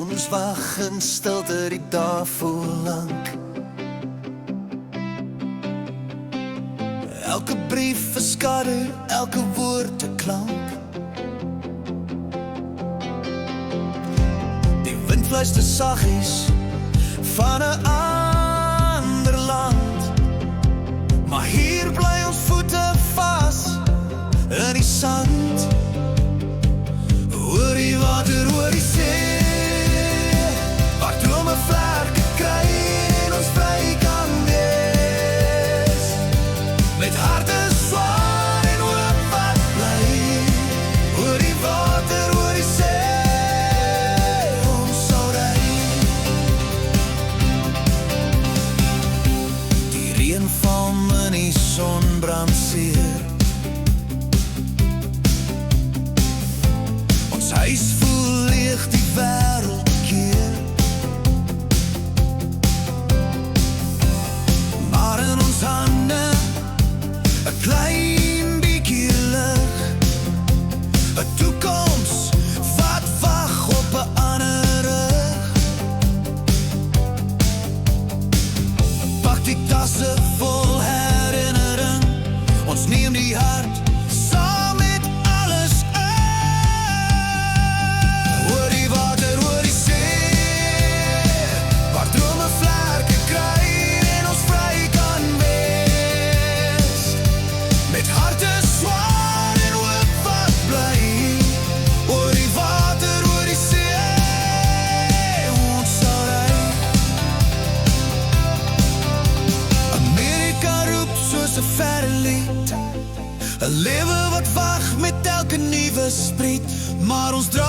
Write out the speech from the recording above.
Ons wag in stilte die dae voel lank. Elke brief 'n skadu, elke woord 'n klank. Die wind fluister saggies van 'n ander land, maar hier bly ons voete vas in die sand. Oor die water, oor die see, waar drome vlerke kry en ons vry kan wees. Met harte swaar en hoop wat bly. Oor die water, oor die see, ons sal ry. Die reën val in die son brand seer. Ons huis voel leeg, die wêreld keer. Maar in ons hande 'n klein bietjie lig, 'n toekoms wat wag op 'n ander rug. Pak die tasse vol herinnering, ons neem die hart saam met alles in. Oor die water, oor die see, waar drome vlerke kry en ons vry kan wees. Met harte swaar en hoop wat bly. Oor die water, oor die see, ons sal ry. Amerika roep soos 'n verre lied, 'n lewe wat wag met elke nuwe spriet, maar ons dra